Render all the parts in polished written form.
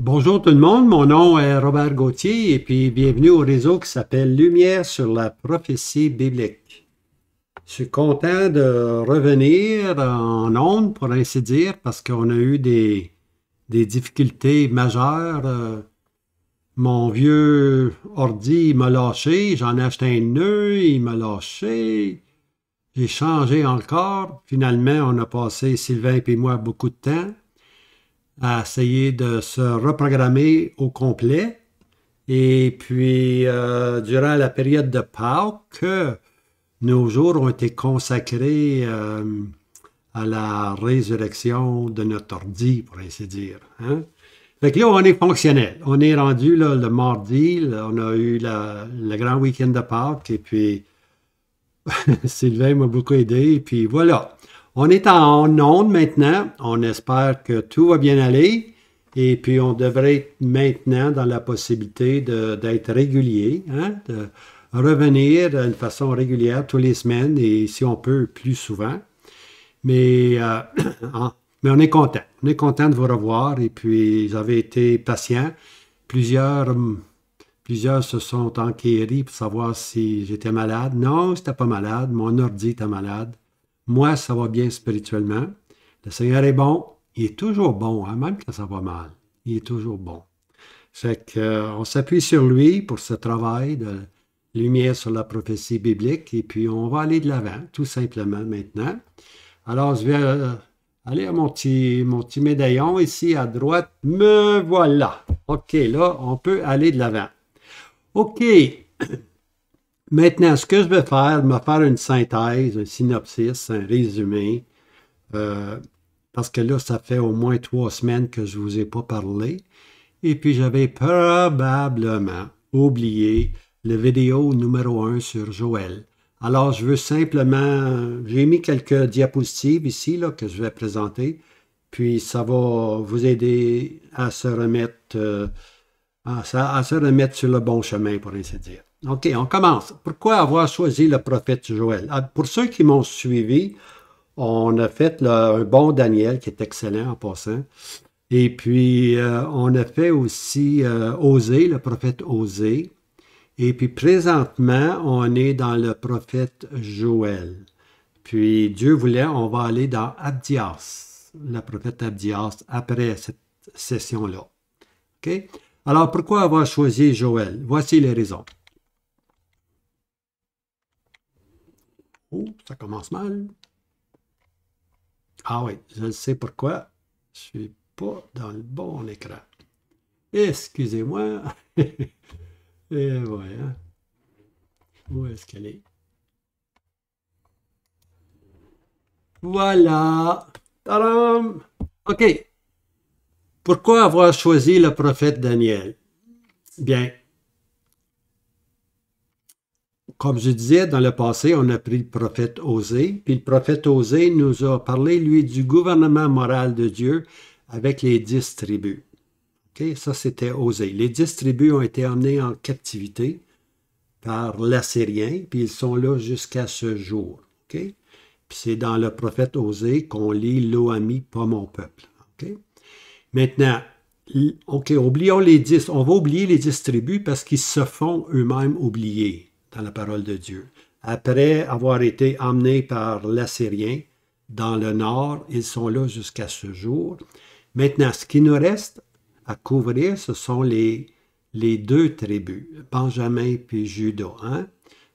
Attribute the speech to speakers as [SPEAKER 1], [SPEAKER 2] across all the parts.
[SPEAKER 1] Bonjour tout le monde, mon nom est Robert Gauthier et puis bienvenue au réseau qui s'appelle Lumière sur la prophétie biblique. Je suis content de revenir en ondes, pour ainsi dire, parce qu'on a eu des difficultés majeures. Mon vieux ordi, il m'a lâché, j'en ai acheté un nœud, il m'a lâché, j'ai changé encore. Finalement, on a passé, Sylvain et moi, beaucoup de temps à essayer de se reprogrammer au complet. Et puis, durant la période de Pâques, nos jours ont été consacrés à la résurrection de notre ordi, pour ainsi dire. Hein? Fait que là, on est fonctionnel. On est rendu là, le mardi, là, on a eu le grand week-end de Pâques, et puis Sylvain m'a beaucoup aidé, et puis voilà. On est en onde maintenant. On espère que tout va bien aller. Et puis, on devrait être maintenant dans la possibilité d'être régulier, hein, de revenir d'une façon régulière tous les semaines et si on peut, plus souvent. Mais, mais on est content. On est content de vous revoir et puis, vous avez été patients. Plusieurs se sont enquéris pour savoir si j'étais malade. Non, je n'étais pas malade. Mon ordi était malade. Moi, ça va bien spirituellement. Le Seigneur est bon. Il est toujours bon, hein, même quand ça va mal. Il est toujours bon. Fait qu'on s'appuie sur lui pour ce travail de lumière sur la prophétie biblique et puis on va aller de l'avant, tout simplement, maintenant. Alors, je vais aller à mon petit médaillon ici à droite. Me voilà. OK, là, on peut aller de l'avant. OK. Maintenant, ce que je vais faire, me faire une synthèse, un synopsis, un résumé, parce que là, ça fait au moins 3 semaines que je ne vous ai pas parlé. Et puis, j'avais probablement oublié le vidéo numéro 1 sur Joël. Alors, je veux simplement... J'ai mis quelques diapositives ici là, que je vais présenter. Puis, ça va vous aider à se remettre, à se remettre sur le bon chemin, pour ainsi dire. OK, on commence. Pourquoi avoir choisi le prophète Joël? Pour ceux qui m'ont suivi, on a fait un bon Daniel qui est excellent en passant. Et puis, on a fait aussi Osée, le prophète Osée. Et puis, présentement, on est dans le prophète Joël. Puis, Dieu voulait, on va aller dans Abdias, le prophète Abdias, après cette session-là. OK? Alors, pourquoi avoir choisi Joël? Voici les raisons. Oh, ça commence mal. Ah oui, je sais pourquoi. Je ne suis pas dans le bon écran. Excusez-moi. Et voilà. Où est-ce qu'elle est? Voilà. Tadam! OK. Pourquoi avoir choisi le prophète Daniel? Bien, comme je disais, dans le passé, on a pris le prophète Osée, puis le prophète Osée nous a parlé, lui, du gouvernement moral de Dieu avec les 10 tribus. Okay? Ça, c'était Osée. Les 10 tribus ont été emmenées en captivité par l'Assyrien, puis ils sont là jusqu'à ce jour. Okay? Puis c'est dans le prophète Osée qu'on lit Lo-Ami, pas mon peuple. Okay? Maintenant, OK, oublions les 10. On va oublier les 10 tribus parce qu'ils se font eux-mêmes oublier dans la parole de Dieu. Après avoir été emmenés par l'Assyrien dans le nord, ils sont là jusqu'à ce jour. Maintenant, ce qui nous reste à couvrir, ce sont les 2 tribus, Benjamin puis Juda, hein?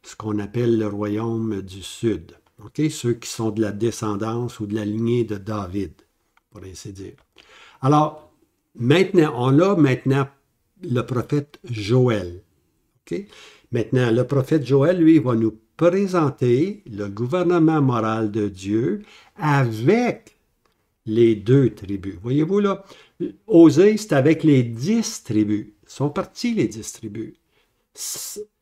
[SPEAKER 1] Ce qu'on appelle le royaume du sud. Okay? Ceux qui sont de la descendance ou de la lignée de David, pour ainsi dire. Alors, maintenant, on a maintenant le prophète Joël. Okay? Maintenant, le prophète Joël, lui, va nous présenter le gouvernement moral de Dieu avec les 2 tribus. Voyez-vous là, Osée, c'est avec les 10 tribus. Ils sont partis les 10 tribus.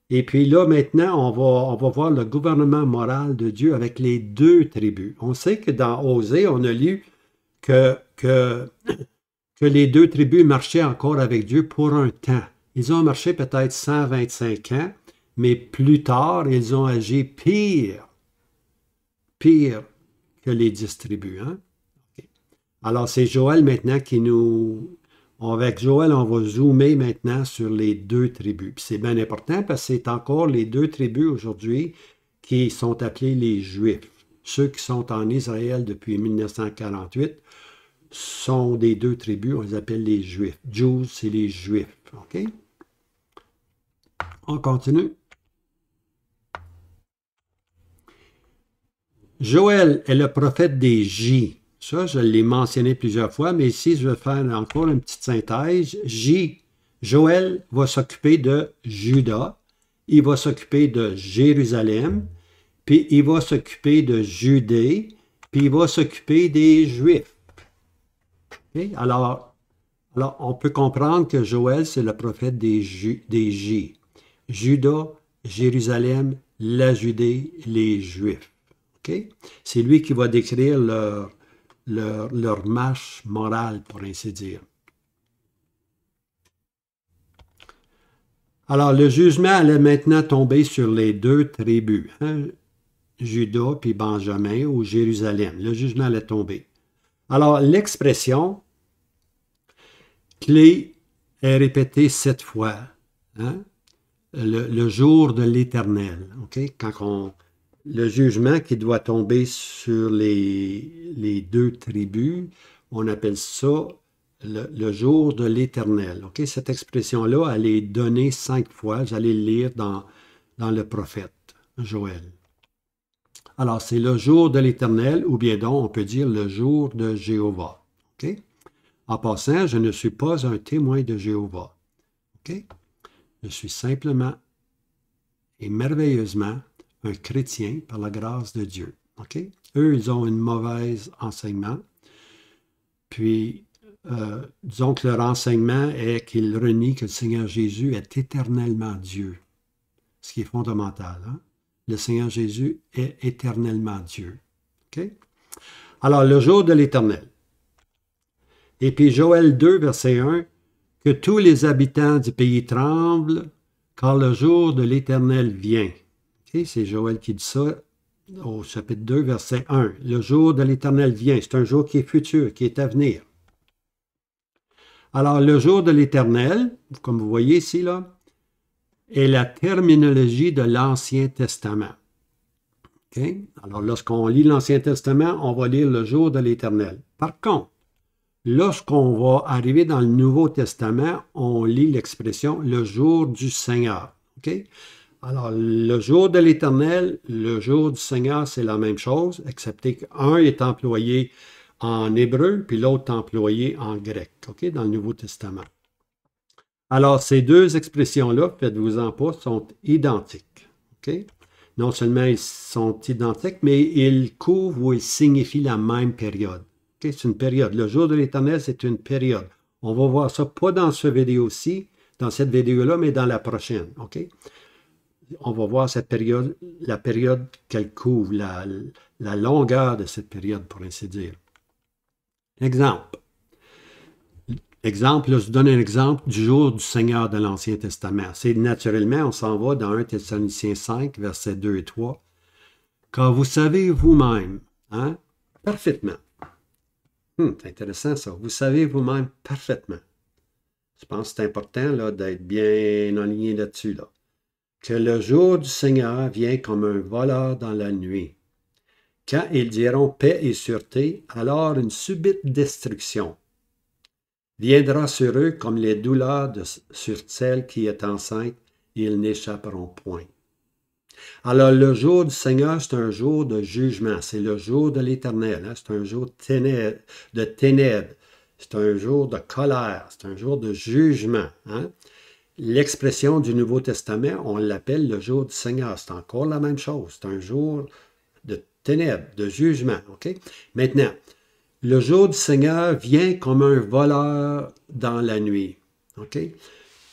[SPEAKER 1] Et puis là, maintenant, on va voir le gouvernement moral de Dieu avec les 2 tribus. On sait que dans Osée, on a lu que les 2 tribus marchaient encore avec Dieu pour un temps. Ils ont marché peut-être 125 ans, mais plus tard, ils ont agi pire que les 10 tribus. Hein? Okay. Alors, c'est Joël maintenant qui nous Avec Joël, on va zoomer maintenant sur les deux tribus. Puis c'est bien important parce que c'est encore les deux tribus aujourd'hui qui sont appelés les Juifs. Ceux qui sont en Israël depuis 1948 sont des deux tribus, on les appelle les Juifs. Jews, c'est les Juifs. OK? On continue. Joël est le prophète des J. Ça, je l'ai mentionné plusieurs fois, mais ici, je vais faire encore une petite synthèse. J. Joël va s'occuper de Juda, il va s'occuper de Jérusalem, puis il va s'occuper de Judée, puis il va s'occuper des Juifs. Okay? Alors, on peut comprendre que Joël, c'est le prophète des J. Juda, Jérusalem, la Judée, les Juifs. Okay? C'est lui qui va décrire leur marche morale, pour ainsi dire. Alors, le jugement allait maintenant tomber sur les deux tribus, hein? Juda puis Benjamin ou Jérusalem. Le jugement allait tomber. Alors, l'expression clé est répétée 7 fois. Hein? Le jour de l'Éternel. Okay? Le jugement qui doit tomber sur les deux tribus, on appelle ça le jour de l'Éternel. Okay? Cette expression-là, elle est donnée 5 fois. J'allais le lire dans le prophète Joël. Alors, c'est le jour de l'Éternel, ou bien donc, on peut dire le jour de Jéhovah. Okay? En passant, je ne suis pas un témoin de Jéhovah. Okay? Je suis simplement et merveilleusement un chrétien par la grâce de Dieu. Okay? Eux, ils ont un mauvais enseignement. Puis, disons que leur enseignement est qu'ils renient que le Seigneur Jésus est éternellement Dieu. Ce qui est fondamental. Hein? Le Seigneur Jésus est éternellement Dieu. Okay? Alors, le jour de l'Éternel. Et puis Joël 2, verset 1, que tous les habitants du pays tremblent, car le jour de l'Éternel vient. Okay? C'est Joël qui dit ça au chapitre 2, verset 1. Le jour de l'Éternel vient. C'est un jour qui est futur, qui est à venir. Alors, le jour de l'Éternel, comme vous voyez ici, là, est la terminologie de l'Ancien Testament. Okay? Alors, lorsqu'on lit l'Ancien Testament, on va lire le jour de l'Éternel. Par contre, lorsqu'on va arriver dans le Nouveau Testament, on lit l'expression « le jour du Seigneur ». Okay? Alors, le jour de l'Éternel, le jour du Seigneur, c'est la même chose, excepté qu'un est employé en hébreu, puis l'autre employé en grec, okay? Dans le Nouveau Testament. Alors, ces deux expressions-là, faites-vous-en pas, sont identiques. Okay? Non seulement ils sont identiques, mais ils couvrent ou ils signifient la même période. Okay? C'est une période. Le jour de l'Éternel, c'est une période. On va voir ça pas dans cette vidéo-ci, dans cette vidéo-là, mais dans la prochaine. Okay? On va voir cette période, la période qu'elle couvre, la longueur de cette période, pour ainsi dire. Exemple. Exemple, là, je vous donne un exemple du jour du Seigneur de l'Ancien Testament. C'est naturellement, on s'en va dans 1 Thessaloniciens 5, versets 2 et 3. Car vous savez vous-même, hein, parfaitement. C'est intéressant ça. Vous savez vous-même parfaitement. Je pense que c'est important là, d'être bien aligné là-dessus. Là. Que le jour du Seigneur vient comme un voleur dans la nuit. Quand ils diront paix et sûreté, alors une subite destruction viendra sur eux comme les douleurs sur celle qui est enceinte, et ils n'échapperont point. Alors, le jour du Seigneur, c'est un jour de jugement. C'est le jour de l'Éternel. Hein? C'est un jour de ténèbres. C'est un jour de colère. C'est un jour de jugement. Hein? L'expression du Nouveau Testament, on l'appelle le jour du Seigneur. C'est encore la même chose. C'est un jour de ténèbres, de jugement. Okay? Maintenant, le jour du Seigneur vient comme un voleur dans la nuit. Okay?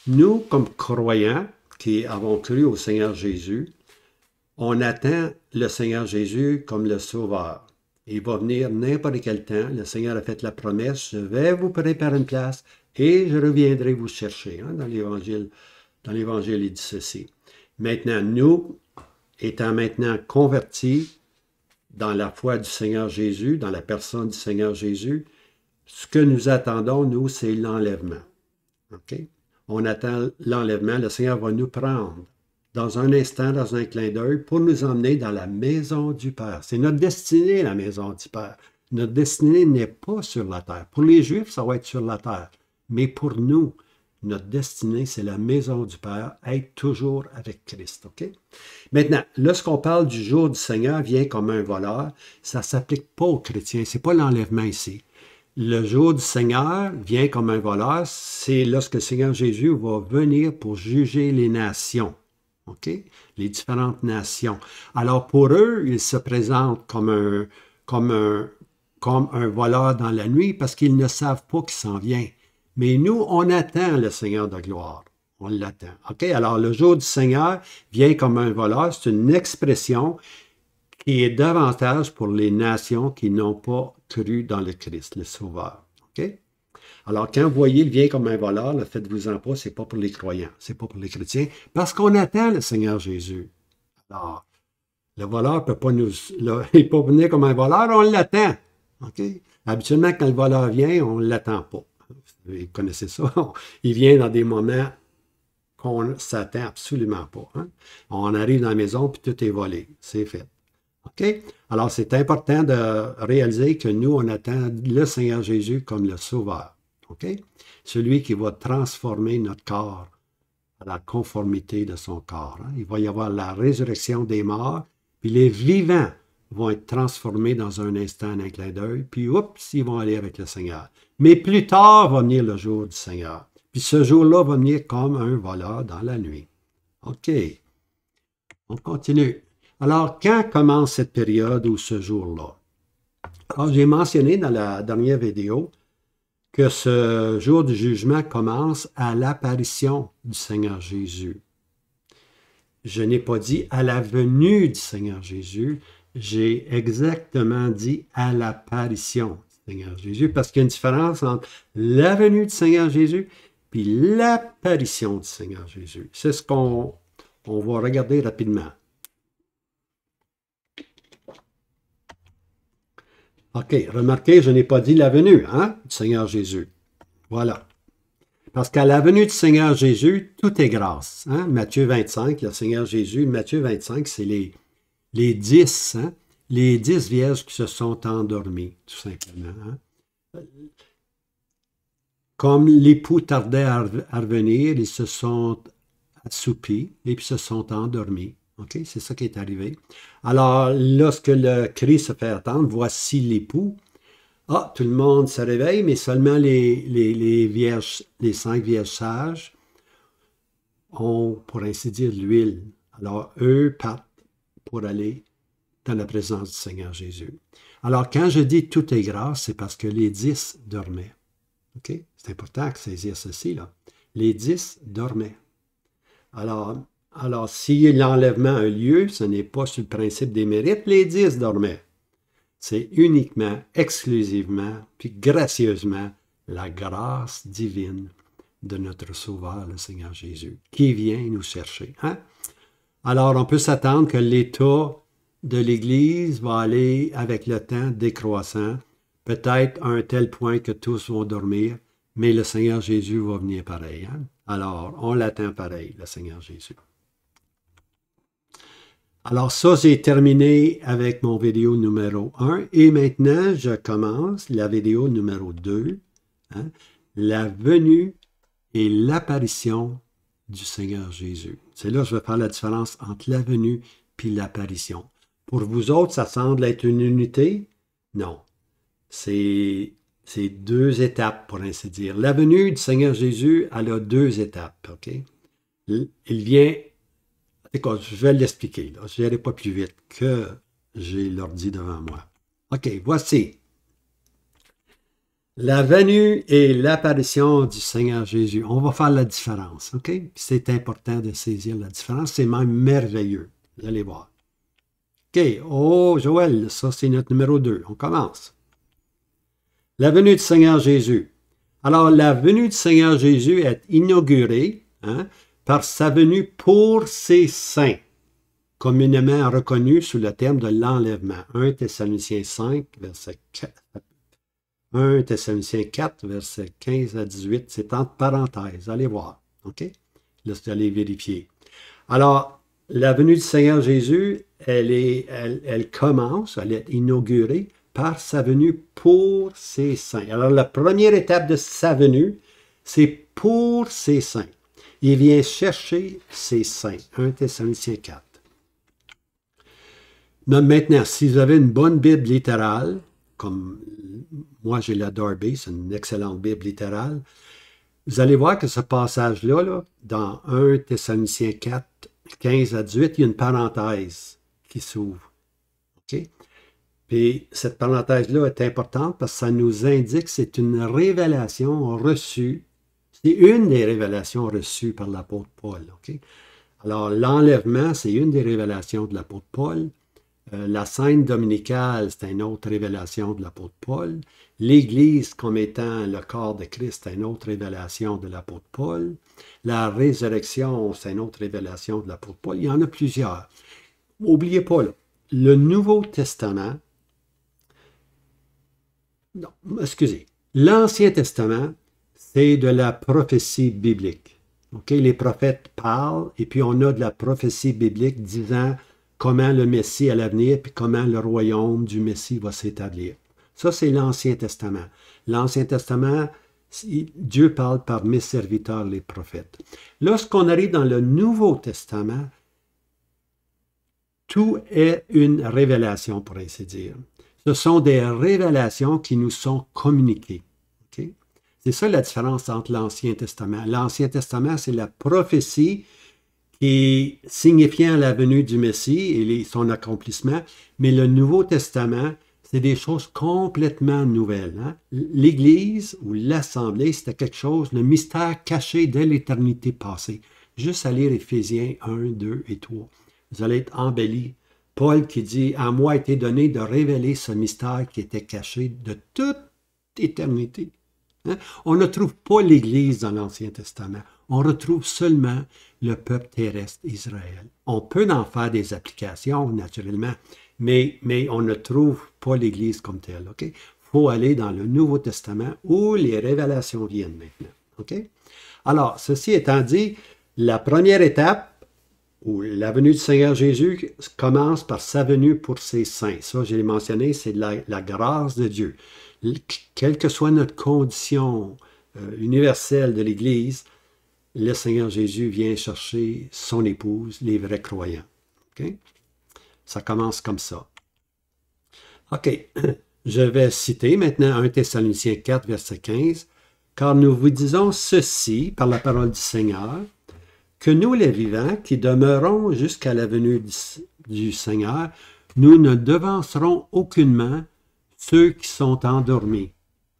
[SPEAKER 1] Nous, comme croyants qui avons cru au Seigneur Jésus, on attend le Seigneur Jésus comme le Sauveur. Il va venir n'importe quel temps. Le Seigneur a fait la promesse, je vais vous préparer une place et je reviendrai vous chercher. Hein, dans l'Évangile, il dit ceci. Maintenant, nous, étant maintenant convertis, dans la foi du Seigneur Jésus, dans la personne du Seigneur Jésus, Ce que nous attendons, nous, c'est l'enlèvement. OK? On attend l'enlèvement. Le Seigneur va nous prendre dans un instant, dans un clin d'œil, pour nous emmener dans la maison du Père. C'est notre destinée, la maison du Père. Notre destinée n'est pas sur la terre. Pour les Juifs, ça va être sur la terre. Mais pour nous, notre destinée, c'est la maison du Père, être toujours avec Christ. OK? Maintenant, lorsqu'on parle du jour du Seigneur vient comme un voleur, ça ne s'applique pas aux chrétiens. Ce n'est pas l'enlèvement ici. Le jour du Seigneur vient comme un voleur, c'est lorsque le Seigneur Jésus va venir pour juger les nations. OK? Les différentes nations. Alors pour eux, ils se présentent comme un voleur dans la nuit parce qu'ils ne savent pas qu'il s'en vient. Mais nous, on attend le Seigneur de gloire. On l'attend. OK? Alors le jour du Seigneur vient comme un voleur. C'est une expression qui est davantage pour les nations qui n'ont pas cru dans le Christ, le Sauveur. OK? Alors, quand vous voyez, il vient comme un voleur, le faites-vous-en pas, ce n'est pas pour les croyants, ce n'est pas pour les chrétiens, parce qu'on attend le Seigneur Jésus. Alors, le voleur ne peut pas nous... il peut venir comme un voleur, on l'attend. OK? Habituellement, quand le voleur vient, on ne l'attend pas. Vous connaissez ça. Il vient dans des moments qu'on ne s'attend absolument pas. Hein? On arrive dans la maison, puis tout est volé. C'est fait. OK? Alors, c'est important de réaliser que nous, on attend le Seigneur Jésus comme le Sauveur. OK? Celui qui va transformer notre corps à la conformité de son corps. Hein? Il va y avoir la résurrection des morts, puis les vivants vont être transformés dans un instant, un clin d'œil, puis oups, ils vont aller avec le Seigneur. Mais plus tard va venir le jour du Seigneur. Puis ce jour-là va venir comme un voleur dans la nuit. OK. On continue. Alors, quand commence cette période ou ce jour-là? Alors, j'ai mentionné dans la dernière vidéo que ce jour du jugement commence à l'apparition du Seigneur Jésus. Je n'ai pas dit à la venue du Seigneur Jésus, j'ai exactement dit à l'apparition du Seigneur Jésus, parce qu'il y a une différence entre la venue du Seigneur Jésus puis l'apparition du Seigneur Jésus. C'est ce qu'on va regarder rapidement. OK, remarquez, je n'ai pas dit la venue du Seigneur Jésus. Voilà. Parce qu'à la venue du Seigneur Jésus, tout est grâce. Hein? Matthieu 25, le Seigneur Jésus, Matthieu 25, c'est les 10, hein? Les 10 vierges qui se sont endormies, tout simplement. Hein? Comme l'époux tardait à revenir, ils se sont assoupis et puis se sont endormis. OK? C'est ça qui est arrivé. Alors, lorsque le cri se fait attendre, voici l'époux. Ah, tout le monde se réveille, mais seulement les vierges, les 5 vierges sages ont, pour ainsi dire, l'huile. Alors, eux partent pour aller dans la présence du Seigneur Jésus. Alors, quand je dis tout est grâce, c'est parce que les 10 dormaient. OK? C'est important de saisir ceci, là. Les 10 dormaient. Alors si l'enlèvement a lieu, ce n'est pas sur le principe des mérites, les 10 dormaient. C'est uniquement, exclusivement, puis gracieusement, la grâce divine de notre Sauveur, le Seigneur Jésus, qui vient nous chercher. Hein? Alors, on peut s'attendre que l'état de l'Église va aller, avec le temps, décroissant, peut-être à un tel point que tous vont dormir, mais le Seigneur Jésus va venir pareil. Hein? Alors, on l'attend pareil, le Seigneur Jésus. Alors ça, j'ai terminé avec mon vidéo numéro 1 et maintenant, je commence la vidéo numéro 2, hein, la venue et l'apparition du Seigneur Jésus. C'est là que je vais faire la différence entre la venue et l'apparition. Pour vous autres, ça semble être une unité? Non. C'est 2 étapes, pour ainsi dire. La venue du Seigneur Jésus, elle a 2 étapes. OK? Il vient... Écoute, je vais l'expliquer. Je n'irai pas plus vite que j'ai l'ordi devant moi. OK, voici. La venue et l'apparition du Seigneur Jésus. On va faire la différence. OK? C'est important de saisir la différence. C'est même merveilleux. Vous allez voir. OK. Oh, Joël, ça c'est notre numéro 2. On commence. La venue du Seigneur Jésus. Alors, la venue du Seigneur Jésus est inaugurée, hein, par sa venue pour ses saints, communément reconnu sous le terme de l'enlèvement. 1 Thessaloniciens 5, verset 4. 1 Thessaloniciens 4, versets 15 à 18, c'est entre parenthèses. Allez voir. OK? Là, vous allez vérifier. Alors, la venue du Seigneur Jésus, elle commence, elle est inaugurée par sa venue pour ses saints. Alors, la première étape de sa venue, c'est pour ses saints. Il vient chercher ses saints. 1 Thessaloniciens 4. Maintenant, si vous avez une bonne Bible littérale, comme moi j'ai la Darby, c'est une excellente Bible littérale, vous allez voir que ce passage-là, là, dans 1 Thessaloniciens 4, 15 à 18, il y a une parenthèse qui s'ouvre. OK? Puis cette parenthèse-là est importante parce que ça nous indique que c'est une révélation reçue. C'est une des révélations reçues par l'apôtre Paul. OK? Alors, l'enlèvement, c'est une des révélations de l'apôtre Paul. La scène dominicale, c'est une autre révélation de l'apôtre Paul. L'Église comme étant le corps de Christ, c'est une autre révélation de l'apôtre Paul. La résurrection, c'est une autre révélation de l'apôtre Paul. Il y en a plusieurs. N'oubliez pas, là, le Nouveau Testament, non, excusez, l'Ancien Testament, c'est de la prophétie biblique. Okay? Les prophètes parlent et puis on a de la prophétie biblique disant comment le Messie à l'avenir puis comment le royaume du Messie va s'établir. Ça, c'est l'Ancien Testament. L'Ancien Testament, Dieu parle par mes serviteurs, les prophètes. Lorsqu'on arrive dans le Nouveau Testament, tout est une révélation, pour ainsi dire. Ce sont des révélations qui nous sont communiquées. Okay? C'est ça la différence entre l'Ancien Testament. L'Ancien Testament, c'est la prophétie qui signifiant la venue du Messie et son accomplissement, mais le Nouveau Testament, c'est des choses complètement nouvelles. Hein? L'Église ou l'Assemblée, c'était quelque chose, le mystère caché dès l'éternité passée. Juste à lire Éphésiens 1, 2 et 3. Vous allez être embellis. Paul qui dit, à moi a été donné de révéler ce mystère qui était caché de toute éternité. Hein? On ne trouve pas l'Église dans l'Ancien Testament. On retrouve seulement le peuple terrestre Israël. On peut en faire des applications, naturellement, mais on ne trouve pas l'Église comme telle. Il faut aller dans le Nouveau Testament où les révélations viennent maintenant. Okay? Alors, ceci étant dit, la première étape, où la venue du Seigneur Jésus commence par sa venue pour ses saints. Ça, je l'ai mentionné, c'est la grâce de Dieu. Quelle que soit notre condition universelle de l'Église, le Seigneur Jésus vient chercher son épouse, les vrais croyants. Okay? Ça commence comme ça. OK. Je vais citer maintenant 1 Thessaloniciens 4, verset 15. « Car nous vous disons ceci par la parole du Seigneur, que nous les vivants qui demeurons jusqu'à la venue du Seigneur, nous ne devancerons aucunement ceux qui sont endormis. »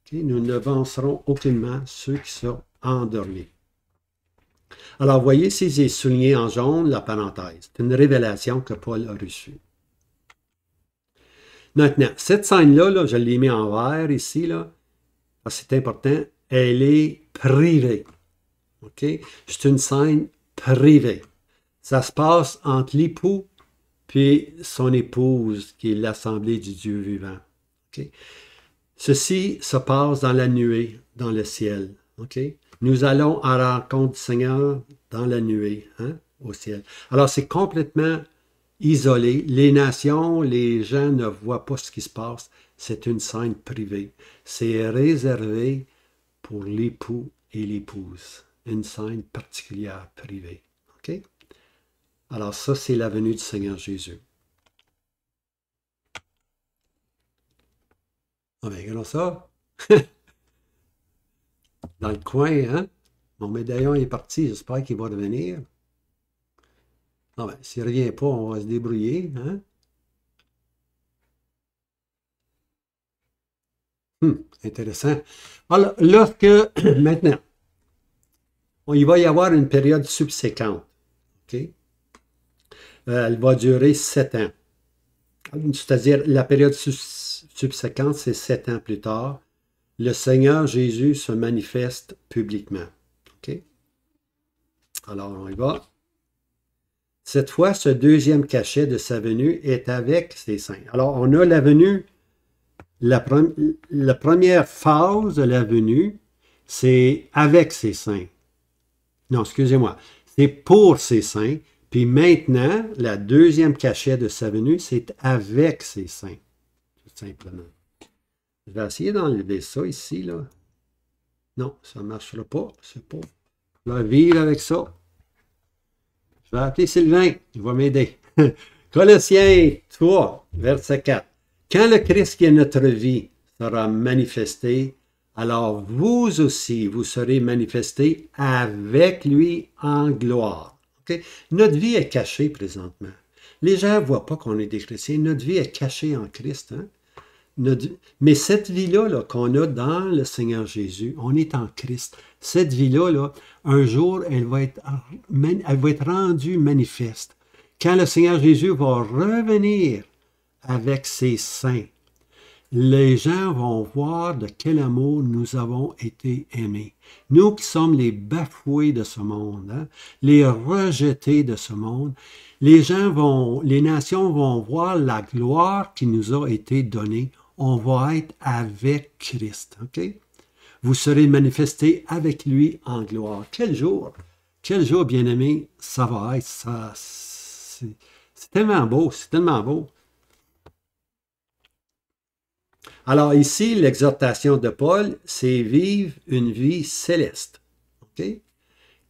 [SPEAKER 1] Okay? Nous ne devancerons aucunement ceux qui sont endormis. Alors, vous voyez, si j'ai souligné en jaune la parenthèse, c'est une révélation que Paul a reçue. Maintenant, cette scène-là, là, je l'ai mis en vert ici, là, parce que c'est important, elle est privée. OK? C'est une scène privée. Ça se passe entre l'époux puis son épouse, qui est l'assemblée du Dieu vivant. Okay? Ceci se passe dans la nuée, dans le ciel. Okay? Nous allons à la rencontre du Seigneur dans la nuée, hein, au ciel. Alors, c'est complètement isolé. Les nations, les gens ne voient pas ce qui se passe. C'est une scène privée. C'est réservé pour l'époux et l'épouse. Une scène particulière, privée. OK? Alors ça, c'est la venue du Seigneur Jésus. Ah bien, regardons ça. Dans le coin, hein? Mon médaillon est parti, j'espère qu'il va revenir. Ah bien, s'il ne revient pas, on va se débrouiller, hein? Intéressant. Alors, lorsque, maintenant, il va y avoir une période subséquente. OK? Elle va durer 7 ans. C'est-à-dire, la période subséquente, c'est 7 ans plus tard. Le Seigneur Jésus se manifeste publiquement. OK? Alors, on y va. Cette fois, ce deuxième cachet de sa venue est avec ses saints. Alors, on a la venue la première phase de la venue, c'est avec ses saints. Non, excusez-moi. C'est pour ses saints. Puis maintenant, la deuxième cachette de sa venue, c'est avec ses saints. Tout simplement. Je vais essayer d'enlever ça ici, là. Non, ça ne marchera pas. C'est pas. Je vais vivre avec ça. Je vais appeler Sylvain. Il va m'aider. Colossiens 3, verset 4. Quand le Christ qui est notre vie sera manifesté, alors vous aussi, vous serez manifestés avec lui en gloire. Okay? Notre vie est cachée présentement. Les gens ne voient pas qu'on est des chrétiens. Notre vie est cachée en Christ. Hein? Mais cette vie-là là, qu'on a dans le Seigneur Jésus, on est en Christ. Cette vie-là, là, un jour, elle va être rendue manifeste. Quand le Seigneur Jésus va revenir avec ses saints, les gens vont voir de quel amour nous avons été aimés. Nous qui sommes les bafoués de ce monde, hein, les rejetés de ce monde, les nations vont voir la gloire qui nous a été donnée. On va être avec Christ. Okay? Vous serez manifestés avec lui en gloire. Quel jour, bien-aimé, ça va être. Ça, c'est tellement beau, c'est tellement beau. Alors ici, l'exhortation de Paul, c'est vivre une vie céleste. Okay?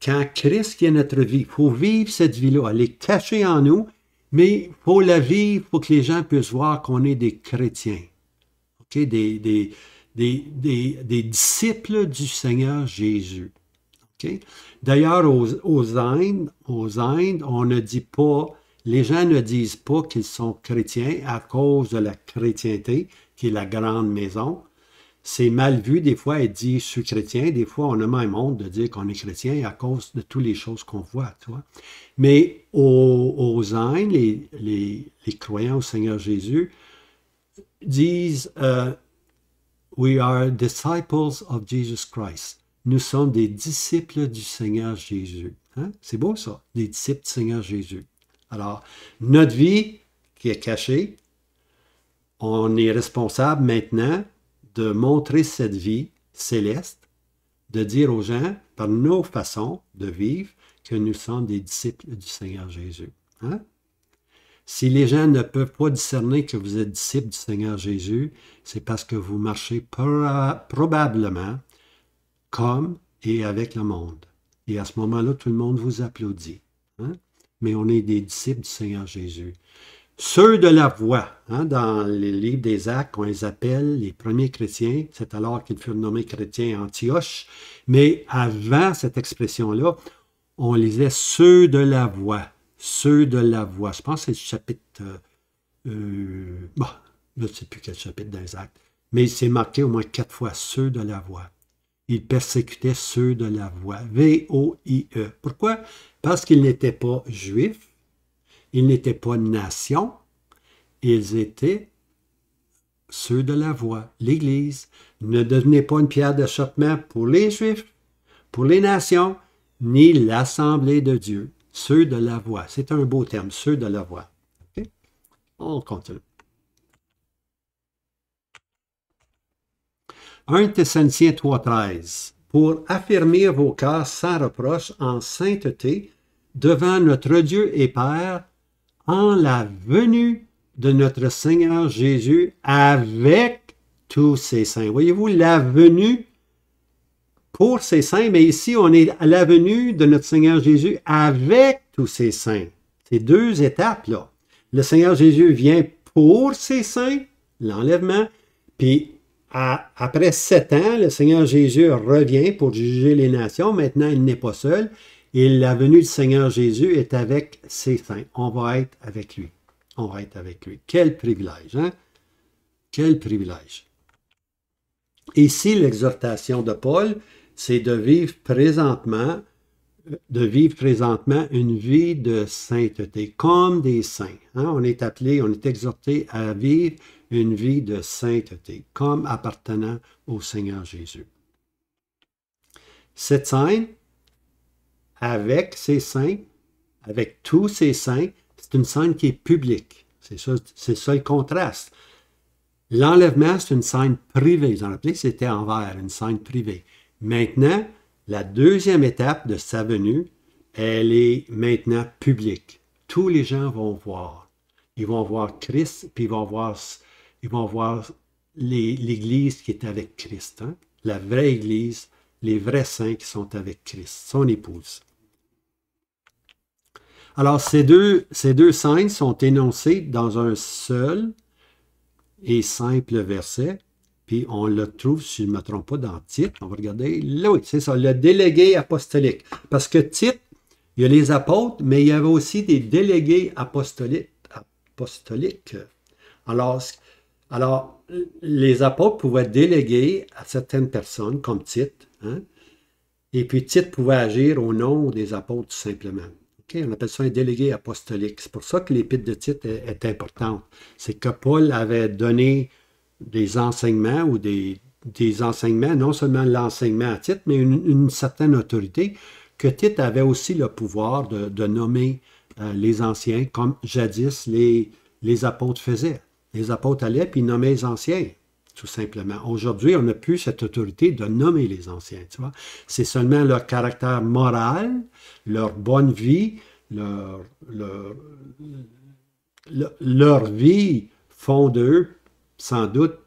[SPEAKER 1] Quand Christ qui est notre vie, il faut vivre cette vie-là. Elle est cachée en nous, mais il faut la vivre pour que les gens puissent voir qu'on est des chrétiens. Okay? Des disciples du Seigneur Jésus. Okay? D'ailleurs, aux Indes, on ne dit pas, les gens ne disent pas qu'ils sont chrétiens à cause de la chrétienté, qui est la grande maison. C'est mal vu, des fois, elle dit « je suis chrétien », des fois, on a même honte de dire qu'on est chrétien à cause de toutes les choses qu'on voit, tu vois. Mais aux Indes, les croyants au Seigneur Jésus disent We are disciples of Jesus Christ ». Nous sommes des disciples du Seigneur Jésus. Hein? C'est beau ça, des disciples du Seigneur Jésus. Alors, notre vie qui est cachée, on est responsable maintenant de montrer cette vie céleste, de dire aux gens, par nos façons de vivre, que nous sommes des disciples du Seigneur Jésus. Hein? Si les gens ne peuvent pas discerner que vous êtes disciples du Seigneur Jésus, c'est parce que vous marchez probablement comme et avec le monde. Et à ce moment-là, tout le monde vous applaudit. Hein? Mais on est des disciples du Seigneur Jésus. Ceux de la voie, hein, dans les livres des Actes, on les appelle les premiers chrétiens, c'est alors qu'ils furent nommés chrétiens à Antioche, mais avant cette expression-là, on lisait ceux de la voie, ceux de la voie. Je pense que c'est le chapitre, je ne sais plus quel chapitre dans les Actes, mais c'est marqué au moins 4 fois, ceux de la voie. Ils persécutaient ceux de la voie, V-O-I-E. Pourquoi? Parce qu'ils n'étaient pas juifs, ils n'étaient pas nation, ils étaient ceux de la voie, l'Église. Ne devenez pas une pierre d'achoppement pour les Juifs, pour les nations, ni l'Assemblée de Dieu. Ceux de la voie. C'est un beau terme, ceux de la voie. Okay? On continue. 1 Thessaloniciens 3,13. Pour affermir vos cœurs sans reproche en sainteté devant notre Dieu et Père, en la venue de notre Seigneur Jésus avec tous ses saints. Voyez-vous, la venue pour ses saints, mais ici, on est à la venue de notre Seigneur Jésus avec tous ses saints. C'est 2 étapes, là. Le Seigneur Jésus vient pour ses saints, l'enlèvement, puis après 7 ans, le Seigneur Jésus revient pour juger les nations. Maintenant, il n'est pas seul. Et la venue du Seigneur Jésus est avec ses saints. On va être avec lui. On va être avec lui. Quel privilège, hein? Quel privilège. Ici, l'exhortation de Paul, c'est de vivre présentement une vie de sainteté, comme des saints. Hein? On est appelé, on est exhorté à vivre une vie de sainteté, comme appartenant au Seigneur Jésus. Cette scène, avec ses saints, avec tous ses saints, c'est une scène qui est publique. C'est ça le contraste. L'enlèvement, c'est une scène privée. Vous en rappelez, c'était en verre, une scène privée. Maintenant, la deuxième étape de sa venue, elle est maintenant publique. Tous les gens vont voir. Ils vont voir Christ, puis ils vont voir l'Église qui est avec Christ. Hein? La vraie Église, les vrais saints qui sont avec Christ, son épouse. Alors, ces deux scènes sont énoncées dans un seul et simple verset. Puis on le trouve, si je ne me trompe pas, dans Tite. On va regarder. Là, oui, c'est ça, le délégué apostolique. Parce que Tite, il y a les apôtres, mais il y avait aussi des délégués apostoliques. Alors, les apôtres pouvaient déléguer à certaines personnes, comme Tite, hein? Et puis Tite pouvait agir au nom des apôtres tout simplement. Okay? On appelle ça un délégué apostolique. C'est pour ça que l'épître de Tite est importante. C'est que Paul avait donné des enseignements ou des enseignements, non seulement l'enseignement à Tite, mais une certaine autorité, que Tite avait aussi le pouvoir de nommer les anciens, comme jadis les apôtres faisaient. Les apôtres allaient puis nommaient les anciens, tout simplement. Aujourd'hui, on n'a plus cette autorité de nommer les anciens, tu vois. C'est seulement leur caractère moral, leur bonne vie, leur vie font d'eux, sans doute,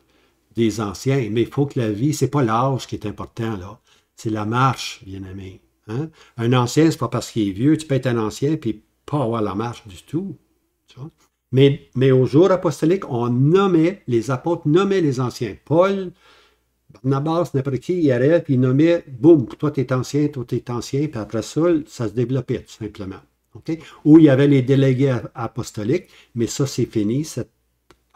[SPEAKER 1] des anciens. Mais il faut que la vie, c'est pas l'âge qui est important, là. C'est la marche, bien-aimé. Hein? Un ancien, c'est pas parce qu'il est vieux. Tu peux être un ancien puis pas avoir la marche du tout. Tu vois? Mais au jour apostolique, les apôtres nommaient les anciens. Paul, Barnabas, n'importe qui, il allait, puis il nommait, boum, toi t'es ancien, puis après ça, ça se développait tout simplement. Okay? Où il y avait les délégués apostoliques, mais ça c'est fini, cette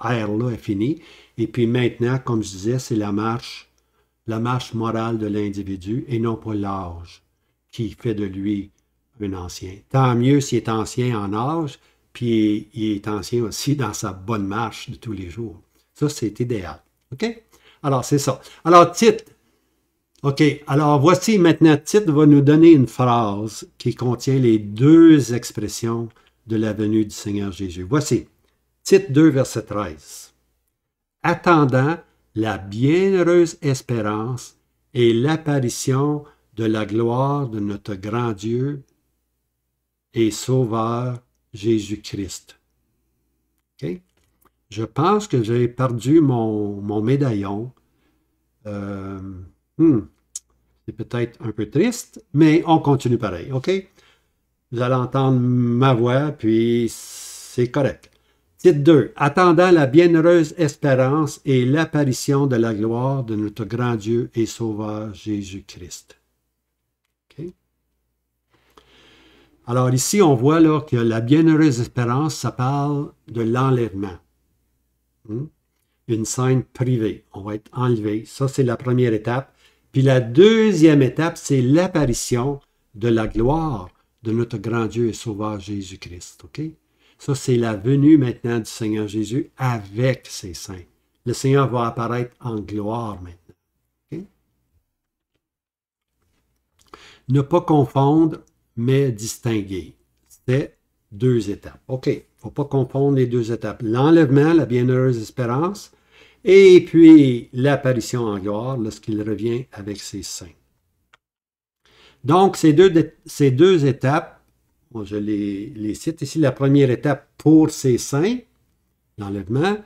[SPEAKER 1] ère-là est finie. Et puis maintenant, comme je disais, c'est la marche morale de l'individu et non pas l'âge qui fait de lui un ancien. Tant mieux s'il est ancien en âge, puis il est ancien aussi dans sa bonne marche de tous les jours. Ça, c'est idéal. OK? Alors, c'est ça. Alors, Tite. OK. Alors, voici maintenant, Tite va nous donner une phrase qui contient les deux expressions de la venue du Seigneur Jésus. Voici. Tite 2, verset 13. Attendant la bienheureuse espérance et l'apparition de la gloire de notre grand Dieu et Sauveur Jésus-Christ. Okay? Je pense que j'ai perdu mon médaillon. C'est peut-être un peu triste, mais on continue pareil. OK? Vous allez entendre ma voix, puis c'est correct. Titre 2. Attendant la bienheureuse espérance et l'apparition de la gloire de notre grand Dieu et Sauveur Jésus-Christ. Okay? Alors ici, on voit là que la bienheureuse espérance, ça parle de l'enlèvement. Une scène privée. On va être enlevé. Ça, c'est la première étape. Puis la deuxième étape, c'est l'apparition de la gloire de notre grand Dieu et Sauveur Jésus-Christ. OK? Ça, c'est la venue maintenant du Seigneur Jésus avec ses saints. Le Seigneur va apparaître en gloire maintenant. Okay? Ne pas confondre, mais distinguer. C'est deux étapes. OK, il ne faut pas confondre les deux étapes. L'enlèvement, la bienheureuse espérance, et puis l'apparition en gloire lorsqu'il revient avec ses saints. Donc, ces deux étapes, bon, je les cite ici. La première étape pour ses saints, l'enlèvement.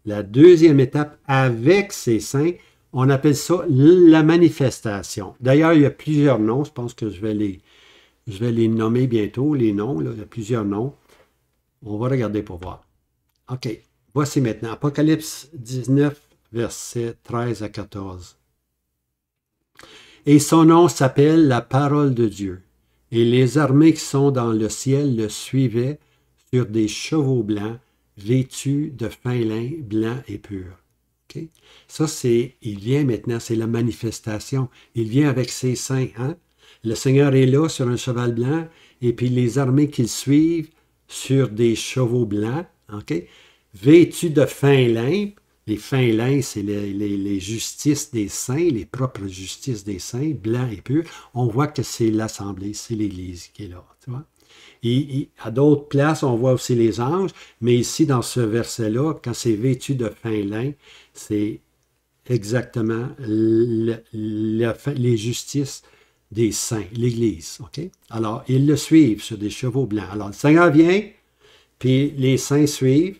[SPEAKER 1] La deuxième étape avec ses saints, on appelle ça la manifestation. D'ailleurs, il y a plusieurs noms. Je pense que je vais les nommer bientôt, les noms. Là, il y a plusieurs noms. On va regarder pour voir. OK. Voici maintenant Apocalypse 19, versets 13 à 14. Et son nom s'appelle la parole de Dieu. Et les armées qui sont dans le ciel le suivaient sur des chevaux blancs, vêtus de fin lin blanc et pur. Okay? Ça, il vient maintenant, c'est la manifestation. Il vient avec ses saints. Hein? Le Seigneur est là sur un cheval blanc, et puis les armées qui le suivent sur des chevaux blancs, okay? Vêtus de fin lin. Les fins lins, c'est les justices des saints, les propres justices des saints, blancs et purs. On voit que c'est l'Assemblée, c'est l'Église qui est là. Tu vois? À d'autres places, on voit aussi les anges, mais ici, dans ce verset-là, quand c'est vêtu de fin lin, c'est exactement les justices des saints, l'Église. OK? Alors, ils le suivent sur des chevaux blancs. Alors, le Seigneur vient, puis les saints suivent,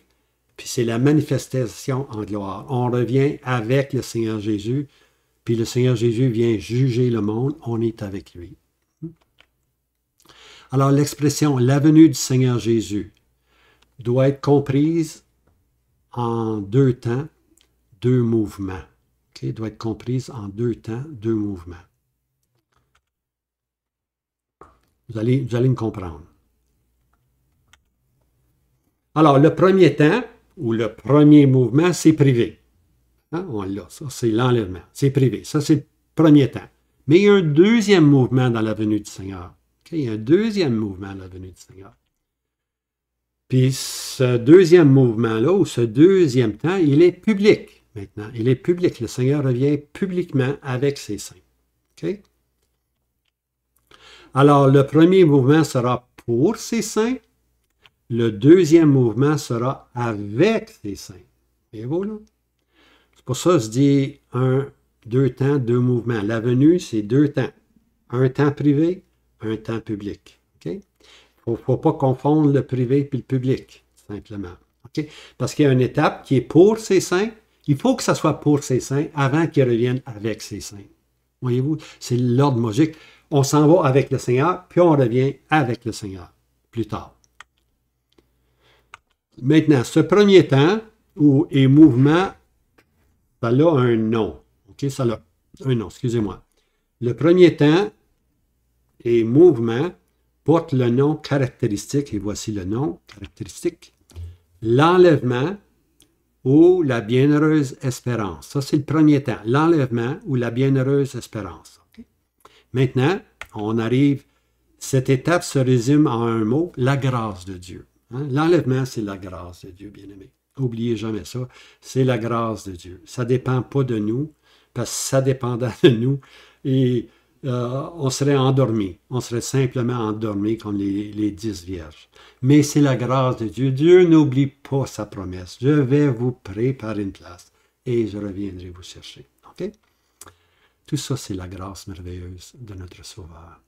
[SPEAKER 1] puis c'est la manifestation en gloire. On revient avec le Seigneur Jésus, puis le Seigneur Jésus vient juger le monde, on est avec lui. Alors, l'expression « la venue du Seigneur Jésus » doit être comprise en deux temps, deux mouvements. Okay? Doit être comprise en deux temps, deux mouvements. Vous allez me comprendre. Alors, le premier temps, ou le premier mouvement, c'est privé. Hein? On l'a, ça, c'est l'enlèvement. C'est privé. Ça, c'est le premier temps. Mais il y a un deuxième mouvement dans la venue du Seigneur. Okay? Il y a un deuxième mouvement dans la venue du Seigneur. Puis ce deuxième mouvement-là, ou ce deuxième temps, il est public maintenant. Il est public. Le Seigneur revient publiquement avec ses saints. Okay? Alors, le premier mouvement sera pour ses saints. Le deuxième mouvement sera avec ses saints. Voyez-vous, là? C'est pour ça que je dis deux temps, deux mouvements. La venue, c'est deux temps. Un temps privé, un temps public. OK? Il ne faut pas confondre le privé et le public, simplement. OK? Parce qu'il y a une étape qui est pour ses saints. Il faut que ça soit pour ses saints avant qu'il revienne avec ses saints. Voyez-vous? C'est l'ordre magique. On s'en va avec le Seigneur, puis on revient avec le Seigneur plus tard. Maintenant, ce premier temps et mouvement, ça a un nom. OK? Ça a un nom, excusez-moi. Le premier temps et mouvement porte le nom caractéristique, et voici le nom caractéristique, l'enlèvement ou la bienheureuse espérance. Ça, c'est le premier temps, l'enlèvement ou la bienheureuse espérance. Okay? Maintenant, on arrive, cette étape se résume en un mot, la grâce de Dieu. Hein? L'enlèvement, c'est la grâce de Dieu, bien-aimé. N'oubliez jamais ça, c'est la grâce de Dieu. Ça ne dépend pas de nous, parce que ça dépendait de nous, et on serait endormi. On serait simplement endormi comme les 10 vierges. Mais c'est la grâce de Dieu. Dieu n'oublie pas sa promesse. Je vais vous préparer une place et je reviendrai vous chercher. OK? Tout ça, c'est la grâce merveilleuse de notre Sauveur.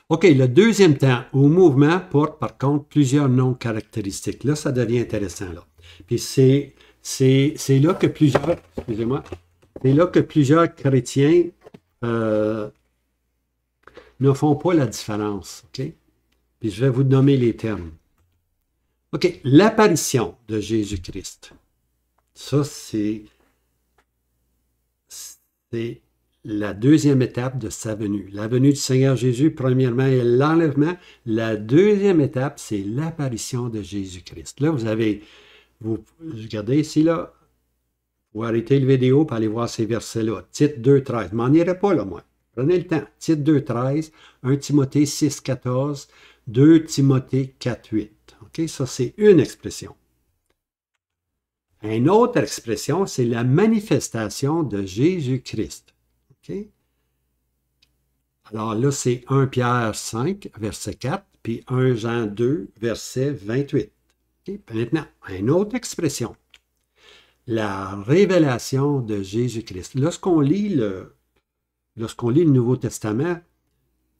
[SPEAKER 1] OK, le deuxième temps ou mouvement porte par contre plusieurs noms caractéristiques. Là, ça devient intéressant. Là. Puis c'est là que plusieurs, excusez-moi, c'est là que plusieurs chrétiens ne font pas la différence. OK? Puis je vais vous nommer les termes. OK, l'apparition de Jésus-Christ. Ça, c'est la deuxième étape de sa venue. La venue du Seigneur Jésus, premièrement, est l'enlèvement. La deuxième étape, c'est l'apparition de Jésus-Christ. Là, vous regardez ici, là, vous arrêtez la vidéo pour aller voir ces versets-là. Tite 2.13. Je m'en irai pas, là, moi. Prenez le temps. Tite 2.13, 1 Timothée 6.14, 2 Timothée 4.8. OK? Ça, c'est une expression. Une autre expression, c'est la manifestation de Jésus-Christ. OK? Alors là, c'est 1 Pierre 5, verset 4, puis 1 Jean 2, verset 28. OK? Maintenant, une autre expression. La révélation de Jésus-Christ. Lorsqu'on lit le Nouveau Testament,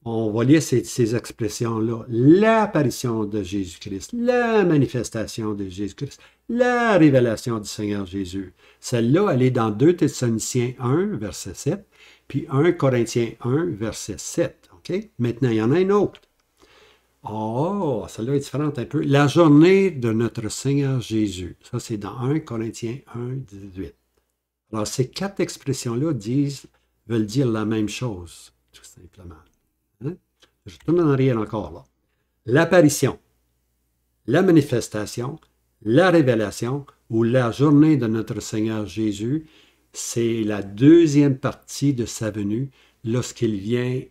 [SPEAKER 1] on va lire ces expressions-là. L'apparition de Jésus-Christ, la manifestation de Jésus-Christ, la révélation du Seigneur Jésus. Celle-là, elle est dans 2 Thessaloniciens 1, verset 7, puis 1 Corinthiens 1, verset 7. OK? Maintenant, il y en a une autre. Oh, celle-là est différente un peu. La journée de notre Seigneur Jésus. Ça, c'est dans 1 Corinthiens 1, 18. Alors, ces quatre expressions-là veulent dire la même chose, tout simplement. Hein? Je tourne en arrière encore là. L'apparition, la manifestation, la révélation ou la journée de notre Seigneur Jésus, c'est la deuxième partie de sa venue lorsqu'il vient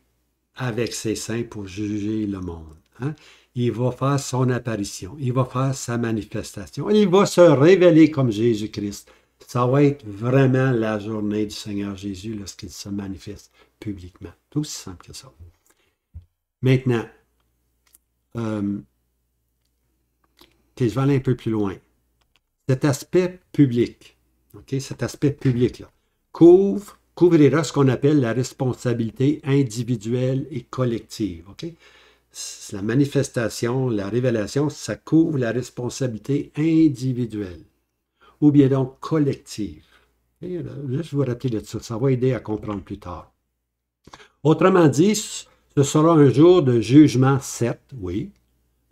[SPEAKER 1] avec ses saints pour juger le monde. Hein? Il va faire son apparition, il va faire sa manifestation, il va se révéler comme Jésus-Christ. Ça va être vraiment la journée du Seigneur Jésus lorsqu'il se manifeste publiquement. Tout aussi simple que ça. Maintenant, je vais aller un peu plus loin. Cet aspect public, OK, cet aspect public-là, couvrira ce qu'on appelle la responsabilité individuelle et collective. OK? La manifestation, la révélation, ça couvre la responsabilité individuelle ou bien donc collective. Et là, juste vous rappeler de ça, ça va aider à comprendre plus tard. Autrement dit, ce sera un jour de jugement, certes, oui.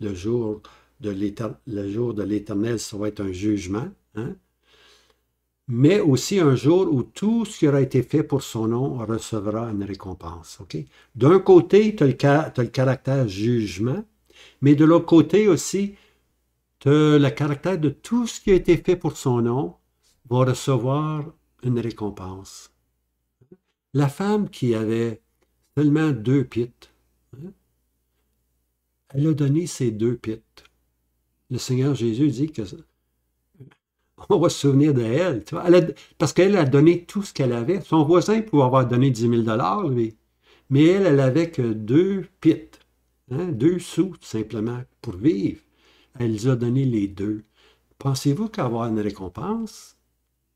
[SPEAKER 1] Le jour de l'Éternel, ça va être un jugement, hein? Mais aussi un jour où tout ce qui aura été fait pour son nom recevra une récompense. Okay? D'un côté, tu as le caractère jugement, mais de l'autre côté aussi, tu as le caractère de tout ce qui a été fait pour son nom va recevoir une récompense. La femme qui avait seulement 2 pites, hein, elle a donné ses 2 pites. Le Seigneur Jésus dit que on va se souvenir d'elle. Tu vois? Parce qu'elle a donné tout ce qu'elle avait. Son voisin pouvait avoir donné 10 000 lui. Mais elle n'avait que 2 pites, hein, 2 sous, tout simplement, pour vivre. Elle les a donné les 2. Pensez-vous qu'elle va avoir une récompense?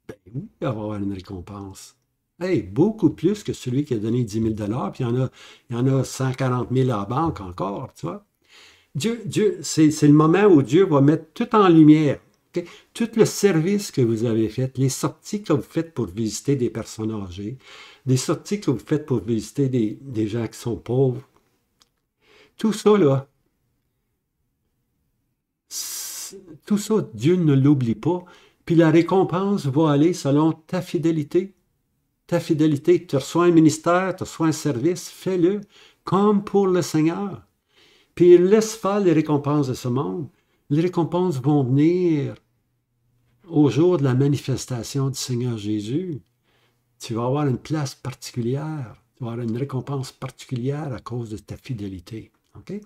[SPEAKER 1] Ben oui, elle va avoir une récompense. Hey, beaucoup plus que celui qui a donné 10 000 puis il y en a 140 000 à la banque encore, tu vois. Dieu, c'est le moment où Dieu va mettre tout en lumière. Okay? Tout le service que vous avez fait, les sorties que vous faites pour visiter des personnes âgées, des sorties que vous faites pour visiter des gens qui sont pauvres, tout ça, là, tout ça, Dieu ne l'oublie pas. Puis la récompense va aller selon ta fidélité. Ta fidélité, tu reçois un ministère, tu reçois un service, fais-le comme pour le Seigneur. Puis laisse faire les récompenses de ce monde. Les récompenses vont venir au jour de la manifestation du Seigneur Jésus. Tu vas avoir une place particulière. Tu vas avoir une récompense particulière à cause de ta fidélité. Okay?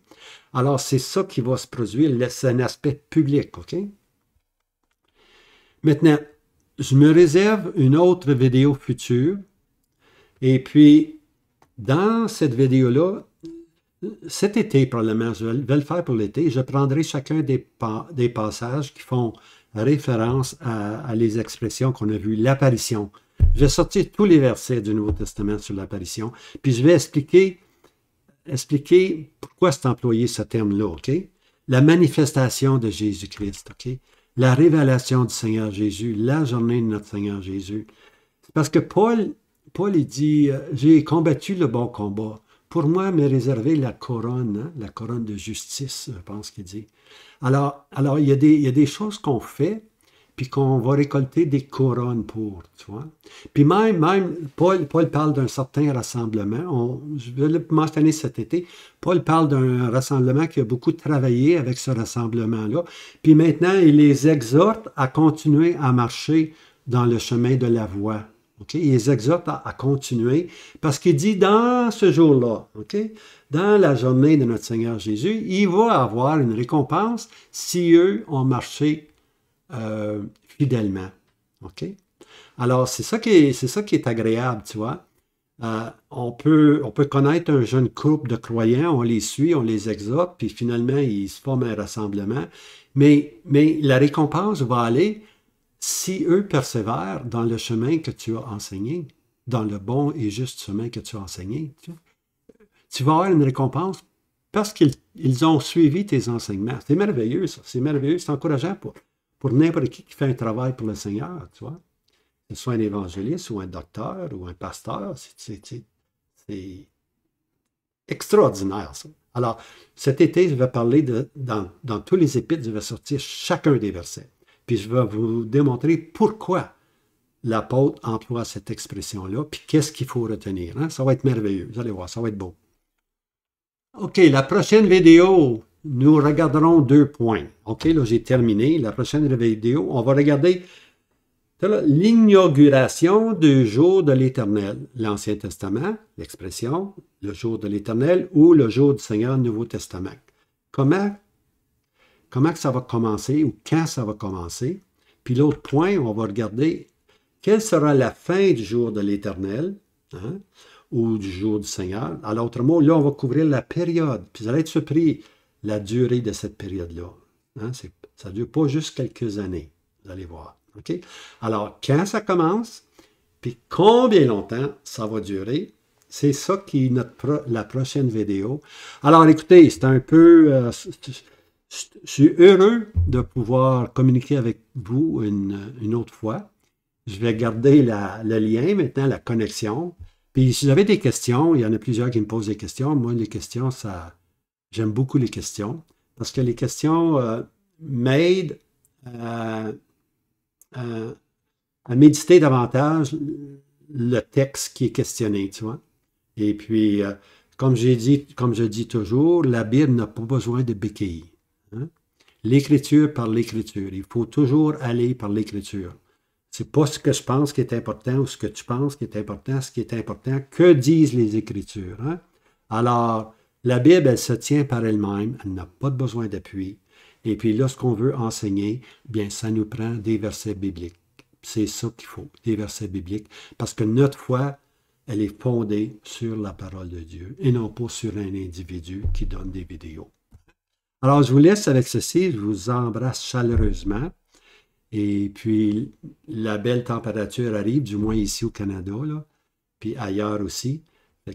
[SPEAKER 1] Alors, c'est ça qui va se produire. C'est un aspect public. Okay? Maintenant, je me réserve une autre vidéo future. Et puis, dans cette vidéo-là, cet été, probablement, je vais le faire pour l'été, je prendrai chacun des passages qui font référence à les expressions qu'on a vues, l'apparition. Je vais sortir tous les versets du Nouveau Testament sur l'apparition, puis je vais expliquer pourquoi c'est employé ce terme-là, OK? La manifestation de Jésus-Christ, OK? La révélation du Seigneur Jésus, la journée de notre Seigneur Jésus. C'est parce que Paul il dit, j'ai combattu le bon combat. Pour moi, m'est réservé la couronne, hein, la couronne de justice, je pense qu'il dit. Alors il y a des choses qu'on fait, puis qu'on va récolter des couronnes pour, tu vois. Puis même Paul parle d'un certain rassemblement. Je vais le mentionner cet été. Paul parle d'un rassemblement qui a beaucoup travaillé avec ce rassemblement-là. Puis maintenant, il les exhorte à continuer à marcher dans le chemin de la voie. Okay? Il les exhorte à continuer parce qu'il dit dans ce jour-là, okay? Dans la journée de notre Seigneur Jésus, il va avoir une récompense si eux ont marché fidèlement. Okay? Alors, c'est ça qui est agréable, tu vois. On peut connaître un jeune couple de croyants, on les suit, on les exhorte, puis finalement, ils se forment un rassemblement. Mais la récompense va aller si eux persévèrent dans le chemin que tu as enseigné, dans le bon et juste chemin que tu as enseigné, tu vas avoir une récompense parce qu'ils ont suivi tes enseignements. C'est merveilleux, ça. C'est merveilleux, c'est encourageant pour n'importe qui fait un travail pour le Seigneur, tu vois. Que ce soit un évangéliste ou un docteur ou un pasteur, c'est extraordinaire, ça. Alors, cet été, je vais parler dans tous les épîtres, je vais sortir chacun des versets. Puis je vais vous démontrer pourquoi l'apôtre emploie cette expression-là, puis qu'est-ce qu'il faut retenir. Hein? Ça va être merveilleux, vous allez voir, ça va être beau. OK, la prochaine vidéo, nous regarderons 2 points. OK, là j'ai terminé. La prochaine vidéo, on va regarder l'inauguration du jour de l'Éternel. L'Ancien Testament, l'expression, le jour de l'Éternel ou le jour du Seigneur, Nouveau Testament. Comment que ça va commencer ou quand ça va commencer. Puis l'autre point, on va regarder quelle sera la fin du jour de l'Éternel, hein, ou du jour du Seigneur. À l'autre mot, là, on va couvrir la période. Puis vous allez être surpris la durée de cette période-là. Hein? Ça ne dure pas juste quelques années. Vous allez voir. OK? Alors, quand ça commence, puis combien longtemps ça va durer, c'est ça qui est la prochaine vidéo. Alors, écoutez, c'est un peu... je suis heureux de pouvoir communiquer avec vous une autre fois. Je vais garder le lien maintenant, la connexion. Puis si vous avez des questions, il y en a plusieurs qui me posent des questions. Moi, les questions, j'aime beaucoup les questions parce que les questions m'aident à méditer davantage le texte qui est questionné, tu vois. Et puis, comme je dis toujours, la Bible n'a pas besoin de béquilles. Hein? L'écriture par l'écriture. Il faut toujours aller par l'écriture. C'est pas ce que je pense qui est important ou ce que tu penses qui est important, ce qui est important. Que disent les Écritures? Hein? Alors, la Bible, elle se tient par elle-même. Elle n'a pas de besoin d'appui. Et puis, lorsqu'on veut enseigner, bien, ça nous prend des versets bibliques. C'est ça qu'il faut, des versets bibliques. Parce que notre foi, elle est fondée sur la parole de Dieu et non pas sur un individu qui donne des vidéos. Alors, je vous laisse avec ceci. Je vous embrasse chaleureusement. Et puis, la belle température arrive, du moins ici au Canada, là, puis ailleurs aussi.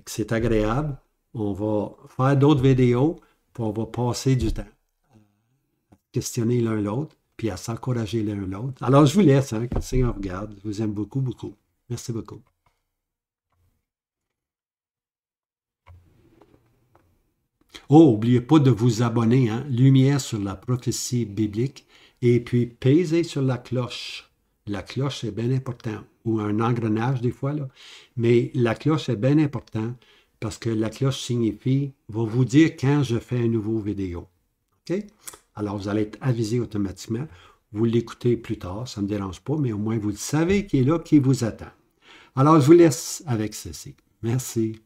[SPEAKER 1] C'est agréable. On va faire d'autres vidéos, puis on va passer du temps à questionner l'un l'autre, puis à s'encourager l'un l'autre. Alors, je vous laisse, hein, que le Seigneur regarde. Je vous aime beaucoup, beaucoup. Merci beaucoup. Oh, n'oubliez pas de vous abonner, hein, Lumière sur la prophétie biblique. Et puis, pesez sur la cloche. La cloche est bien importante. Ou un engrenage des fois, là. Mais la cloche est bien importante parce que la cloche signifie, va vous dire quand je fais une nouvelle vidéo. OK? Alors, vous allez être avisé automatiquement. Vous l'écoutez plus tard, ça ne me dérange pas, mais au moins vous le savez qui est là, qui vous attend. Alors, je vous laisse avec ceci. Merci.